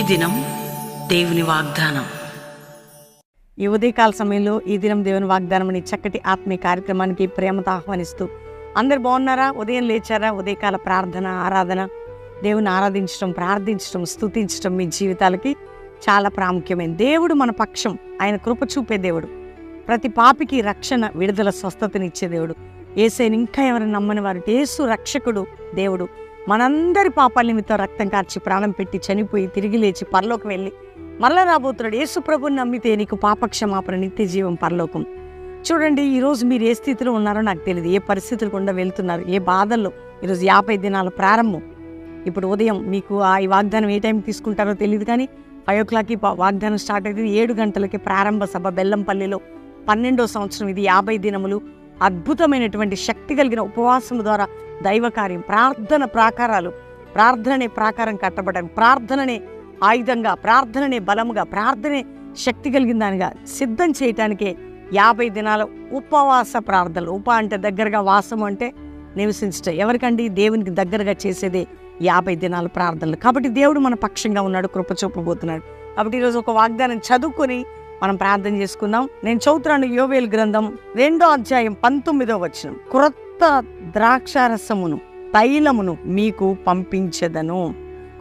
దినం దేవుని వాగ్దానం. ఈ ఉదయకాల సమయంలో ఈ దినం దేవుని వాగ్దానం అనే చక్కటి ఆత్మీయ కార్యక్రమానికి ప్రేమతో ఆహ్వానిస్తూ, అందరు బాగున్నారా? ఉదయం లేచారా? ఉదయకాల ప్రార్థన, ఆరాధన, దేవుని ఆరాధించడం, ప్రార్థించడం, స్తుతించడం మీ జీవితాలకి చాలా ప్రాముఖ్యమైన. దేవుడు మన పక్షం, ఆయన కృప చూపే దేవుడు, ప్రతి పాపికి రక్షణ, విడుదల, స్వస్థతనిచ్చే దేవుడు. యేసుని ఇంకా ఎవరైనా నమ్మని వారు, యేసు రక్షకుడు దేవుడు. మనందరి పాపాల నిమిత్తం రక్తం కార్చి ప్రాణం పెట్టి చనిపోయి తిరిగి లేచి పరలోకి వెళ్ళి మరలా రాబోతున్నాడు. యేసు ప్రభుని నమ్మితే నీకు పాపక్షమాపణ, నిత్య జీవం, పరలోకం. చూడండి, ఈరోజు మీరు ఏ స్థితిలో ఉన్నారో నాకు తెలియదు, ఏ పరిస్థితులు గుండా వెళ్తున్నారు, ఏ బాధల్లో. ఈరోజు 50 దినాల ప్రారంభం. ఇప్పుడు ఉదయం మీకు ఈ వాగ్దానం ఏ టైంకి తీసుకుంటారో తెలియదు, కానీ 5 o'clockకి వాగ్దానం స్టార్ట్ అవుతుంది. 7 గంటలకి ప్రారంభ సభ బెల్లంపల్లిలో. 12వ సంవత్సరం ఇది. 50 దినములు అద్భుతమైనటువంటి శక్తి కలిగిన ఉపవాసం ద్వారా దైవ కార్యం, ప్రార్థన ప్రాకారాలు, ప్రార్థననే ప్రాకారం కట్టబడడం, ప్రార్థననే ఆయుధంగా, ప్రార్థననే బలముగా, ప్రార్థనే శక్తి కలిగిన దానిగా సిద్ధం చేయటానికే 50 దినాల ఉపవాస ప్రార్థనలు. ఉప అంటే దగ్గరగా, వాసం అంటే నివసించటం. ఎవరికండి? దేవునికి దగ్గరగా చేసేదే 50 దినాల ప్రార్థనలు. కాబట్టి దేవుడు మన పక్షంగా ఉన్నాడు, కృప చూపబోతున్నాడు. కాబట్టి ఈరోజు ఒక వాగ్దానం చదువుకొని మనం ప్రార్థన చేసుకుందాం. నేను చదువుతున్నాను యోవేలు గ్రంథం 2వ అధ్యాయం 19వ వచనం. క్రొత్త ద్రాక్షారసమును తైలమును మీకు పంపించెదను.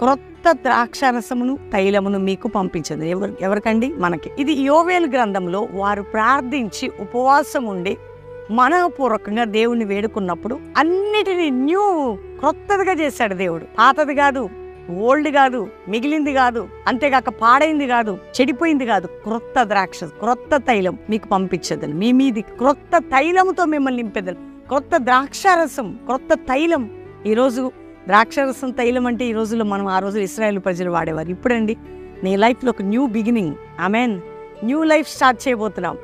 క్రొత్త ద్రాక్షారసమును తైలమును మీకు పంపించెదను. ఎవరికండి? మనకి. ఇది యోవేలు గ్రంథంలో వారు ప్రార్థించి ఉపవాసం ఉండి మనఃపూర్వకంగా దేవుణ్ణి వేడుకున్నప్పుడు అన్నిటినీ క్రొత్తదిగా చేశాడు దేవుడు. పాతది కాదు, ఓల్డ్ కాదు, మిగిలింది కాదు, అంతేగాక పాడైంది కాదు, చెడిపోయింది కాదు. క్రొత్త ద్రాక్ష, క్రొత్త తైలం మీకు పంపించదని, మీ మీది క్రొత్త తైలముతో మిమ్మల్ని నింపేదని. క్రొత్త ద్రాక్షారసం, క్రొత్త తైలం. ఈరోజు ద్రాక్షారసం, తైలం అంటే ఈ రోజుల్లో మనం, ఆ రోజులు ఇశ్రాయేలు ప్రజలు వాడేవారు. ఇప్పుడండి నీ లైఫ్లో ఒక new beginning. Amen. New life start చేయబోతున్నాం.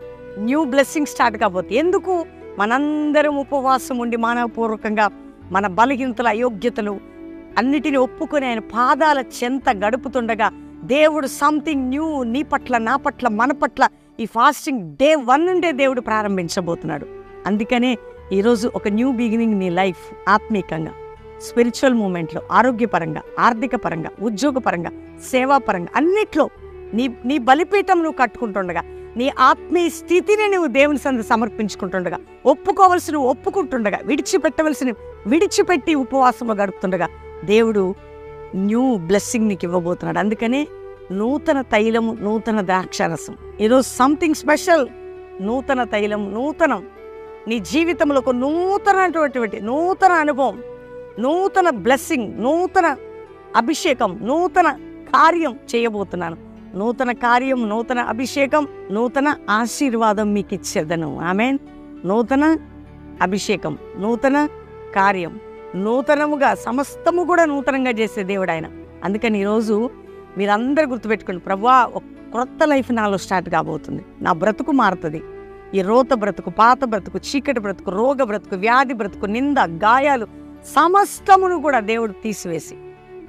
న్యూ బ్లెస్సింగ్ స్టార్ట్ కాబోతుంది. ఎందుకు? మనందరం ఉపవాసం ఉండి మానవపూర్వకంగా మన బలహీనతలు, అయోగ్యతలు అన్నిటిని ఒప్పుకొని ఆయన పాదాల చెంత గడుపుతుండగా దేవుడు సంథింగ్ న్యూ నీ పట్ల, నా పట్ల, మన పట్ల ఈ ఫాస్టింగ్ డే 1 నుండే దేవుడు ప్రారంభించబోతున్నాడు. అందుకనే ఈరోజు ఒక న్యూ బిగినింగ్ నీ లైఫ్, ఆత్మీకంగా, స్పిరిచువల్ మూమెంట్లో, ఆరోగ్యపరంగా, ఆర్థిక పరంగా, ఉద్యోగపరంగా, సేవాపరంగా, అన్నిట్లో నీ బలిపీఠం నువ్వు కట్టుకుంటుండగా, నీ ఆత్మీయ స్థితిని నువ్వు దేవుని సందు సమర్పించుకుంటుండగా, ఒప్పుకోవలసిన ఒప్పుకుంటుండగా, విడిచిపెట్టవలసిన విడిచిపెట్టి ఉపవాసంలో గడుపుతుండగా దేవుడు న్యూ బ్లెస్సింగ్ నీకు ఇవ్వబోతున్నాడు. అందుకనే నూతన తైలము, నూతన ద్రాక్షారసం. ఈరోజు సంథింగ్ స్పెషల్. నూతన తైలం, నూతనం. నీ జీవితంలో ఒక నూతన అనుభవం, నూతన బ్లెస్సింగ్, నూతన అభిషేకం, నూతన కార్యం చేయబోతున్నాను. నూతన కార్యం, నూతన అభిషేకం, నూతన ఆశీర్వాదం మీకు ఇచ్చేదను. ఆమేన్. నూతన అభిషేకం, నూతన కార్యం, నూతనముగా, సమస్తము కూడా నూతనంగా చేసే దేవుడు ఆయన. అందుకని ఈరోజు మీరందరూ గుర్తుపెట్టుకోండి, ప్రభువా ఒక క్రొత్త లైఫ్ నాలో స్టార్ట్ కాబోతుంది. నా బ్రతుకు మారుతుంది. ఈ రోత బ్రతుకు, పాత బ్రతుకు, చీకటి బ్రతుకు, రోగ బ్రతుకు, వ్యాధి బ్రతుకు, నింద, గాయాలు సమస్తమును కూడా దేవుడు తీసివేసి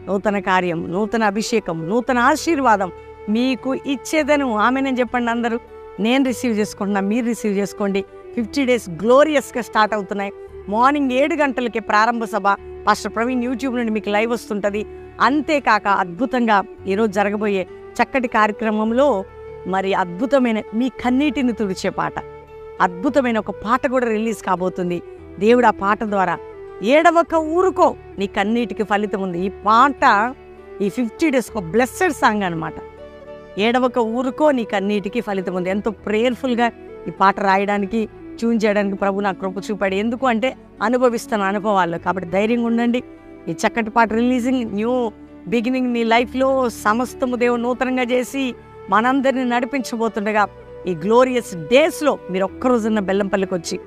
నూతన కార్యం, నూతన అభిషేకం, నూతన ఆశీర్వాదం మీకు ఇచ్చేదను. ఆమెనని చెప్పండి అందరూ. నేను రిసీవ్ చేసుకుంటున్నా, మీరు రిసీవ్ చేసుకోండి. 50 days గ్లోరియస్గా స్టార్ట్ అవుతున్నాయి. మార్నింగ్ 7 గంటలకే ప్రారంభ సభ. పాస్టర్ ప్రవీణ్ యూట్యూబ్ నుండి మీకు లైవ్ వస్తుంటుంది. అంతేకాక అద్భుతంగా ఈరోజు జరగబోయే చక్కటి కార్యక్రమంలో మరి అద్భుతమైన మీ కన్నీటిని తుడిచే పాట, అద్భుతమైన ఒక పాట కూడా రిలీజ్ కాబోతుంది. దేవుడు ఆ పాట ద్వారా ఏడవక ఊరుకో, నీ కన్నీటికి ఫలితం ఉంది. ఈ పాట ఈ 50 days ఒక బ్లెస్సెడ్ సాంగ్ అనమాట. ఏడవక ఊరుకో, నీ కన్నీటికి ఫలితం ఉంది. ఎంతో ప్రేయర్ఫుల్గా ఈ పాట రాయడానికి, ట్యూన్ చేయడానికి ప్రభు నాకు కృప చూపాడు. ఎందుకు అంటే అనుభవిస్తున్న అనుభవాల్లో. కాబట్టి ధైర్యంగా ఉండండి. ఈ చక్కటి పాట రిలీజింగ్, న్యూ బిగినింగ్ నీ లైఫ్లో సమస్తము దేవుడు నూతనంగా చేసి మనందరినీ నడిపించబోతుండగా ఈ గ్లోరియస్ డేస్లో మీరు ఒక్కరోజున్న బెల్లంపల్లికి వచ్చి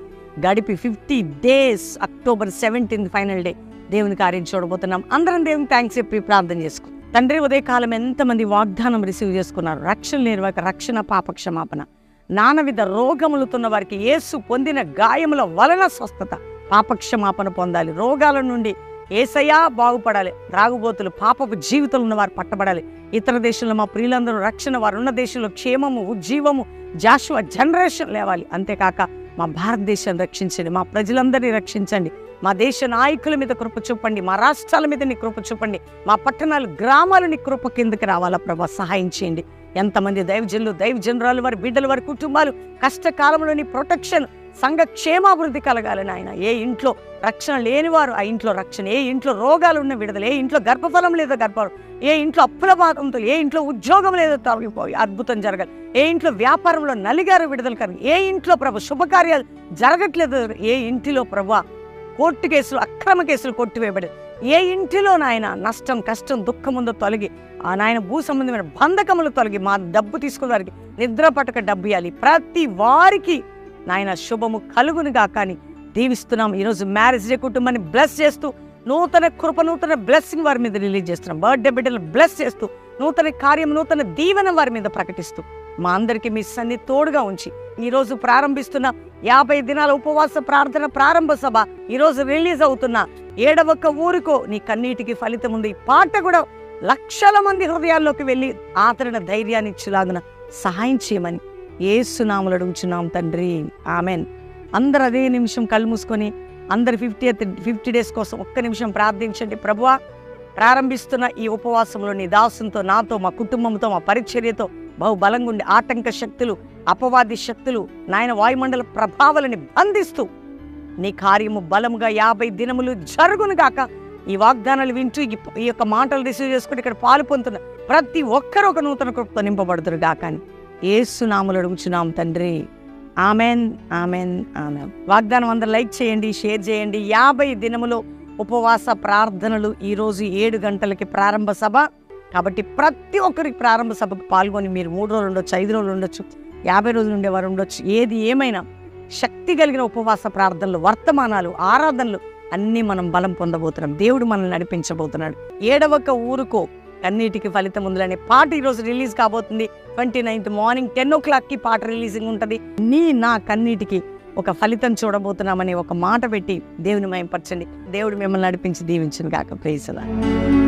గడిపి 50 days October 17th final day దేవుని కార్యం చూడబోతున్నాం. అందరం దేవుని థ్యాంక్స్ చెప్పి ప్రార్థన చేసుకో. తండ్రి, ఉదయకాలం ఎంతమంది వాగ్దానం రిసీవ్ చేసుకున్నారు? రక్షణ లేని వారికి రక్షణ, పాపక్షమాపణ, నానవిధ రోగములుతున్న వారికి యేసు పొందిన గాయముల వలన స్వస్థత, పాపక్షమాపణ పొందాలి. రోగాల నుండి యేసయ్యా బాగుపడాలి. త్రాగుబోతులు, పాపపు జీవితంలో ఉన్న వారు పట్టబడాలి. ఇతర దేశంలో మా ప్రియులందరూ రక్షణ, వారు ఉన్న దేశంలో క్షేమము, ఉజ్జీవము, జాషువా జనరేషన్ లేవాలి. అంతేకాక మా భారతదేశాన్ని రక్షించండి, మా ప్రజలందరినీ రక్షించండి, మా దేశ నాయకుల మీద కృప చూపండి, మా రాష్ట్రాల మీద నీ కృప చూపండి, మా పట్టణాలు గ్రామాలు నీ కృప కిందకి రావాలా ప్రభా, సహాయం చేయండి. ఎంతమంది దైవజనులు దైవజనరాలు వారి బిడ్డలు వారి కుటుంబాలు కష్టకాలంలో నీ ప్రొటెక్షన్ సంఘ క్షేమాభివృద్ధి కలగాలని ఆయన. ఏ ఇంట్లో రక్షణ లేనివారు ఆ ఇంట్లో రక్షణ, ఏ ఇంట్లో రోగాలు ఉన్న విడుదల, ఏ ఇంట్లో గర్భఫలం లేదో గర్భం, ఏ ఇంట్లో అప్పుల బాధంతో, ఏ ఇంట్లో ఉద్యోగం లేదో తొలగిపోయి అద్భుతం జరగాలి, ఏ ఇంట్లో వ్యాపారంలో నలిగారు విడుదల కలిగి, ఏ ఇంట్లో ప్రభు శుభకార్యాలు జరగట్లేదు, ఏ ఇంటిలో ప్రభు కోర్టు కేసులు అక్రమ కేసులు కొట్టివేయబడి, ఏ ఇంటిలో నాయన నష్టం కష్టం దుఃఖముందో తొలగి, ఆ నాయన భూ సంబంధమైన బంధకములు తొలగి, మా డబ్బు తీసుకున్న వారికి నిద్ర పట్టక డబ్బు ఇవ్వాలి, ప్రతి వారికి నాయన శుభము కలుగునుగా కానీ దీవిస్తున్నాం. ఈరోజు మ్యారేజ్ డే కుటుంబాన్ని బ్లెస్ చేస్తూ నూతన కృప నూతన బ్లెస్సింగ్ వారి మీద రిలీజ్ చేస్తున్నాం. బర్త్డే బిడ్డలు బ్లెస్ చేస్తూ నూతన కార్యం నూతన దీవెన వారి మీద ప్రకటిస్తూ మా అందరికీ మీ సన్ని తోడుగా ఉంచి ఈరోజు ప్రారంభిస్తున్న 50 దినాల ఉపవాస ప్రార్థన ప్రారంభ సభ ఈరోజు రిలీజ్ అవుతున్న 7వ ఊరికో నీ కన్నీటికి ఫలితం ఉంది. ఈ పాట కూడా లక్షల మంది హృదయాల్లోకి వెళ్ళి ఆదరణ ధైర్యాన్ని ఇచ్చేలాగున సహాయం చేయమని యేసునామములో అడుగుచున్నాం తండ్రి, ఆమెన్. అందరు అదే నిమిషం కళ్ళు మూసుకొని అందరు 50 డేస్ కోసం ఒక్క నిమిషం ప్రార్థించండి. ప్రభువా, ప్రారంభిస్తున్న ఈ ఉపవాసంలో నీ దాసునితో, నాతో, మా కుటుంబంతో, మా పరిచర్యతో బహుబలంగా ఉండి ఆటంక శక్తులు అపవాది శక్తులు నాయన వాయుమండల ప్రభావాలని బంధిస్తూ నీ కార్యము బలముగా 50 దినములు జరుగునుగాక. ఈ వాగ్దానాలు వింటూ ఈ యొక్క మాటలు రిసీవ్ చేసుకుని ఇక్కడ పాలు పొందుతున్న ప్రతి ఒక్కరూ ఒక నూతన కృపతో నింపబడుతురు గాక అని యేసునామములో అడుగుచున్నాం తండ్రి, ఆమెన్, ఆమెన్, ఆమెన్. వాగ్దానం అందరూ లైక్ చేయండి, షేర్ చేయండి. 50 దినములు ఉపవాస ప్రార్థనలు ఈరోజు 7 గంటలకి ప్రారంభ సభ కాబట్టి ప్రతి ఒక్కరికి ప్రారంభ సభకు పాల్గొని మీరు 3 రోజులు ఉండొచ్చు, 5 రోజులు ఉండొచ్చు, 50 రోజులు ఉండేవారు ఉండొచ్చు. ఏది ఏమైనా శక్తి కలిగిన ఉపవాస ప్రార్థనలు, వర్తమానాలు, ఆరాధనలు అన్నీ మనం బలం పొందబోతున్నాం. దేవుడు మనల్ని నడిపించబోతున్నాడు. 7వ ఊరుకో కన్నీటికి ఫలితం ఉందని పాట ఈరోజు రిలీజ్ కాబోతుంది. 29th మార్నింగ్ 10 o'clock పాట రిలీజింగ్ ఉంటుంది. నా కన్నీటికి ఒక ఫలితం చూడబోతున్నామని ఒక మాట పెట్టి దేవుని మహిమపరచండి. దేవుడు మిమ్మల్ని నడిపించి దీవించును గాక. Praise the lord.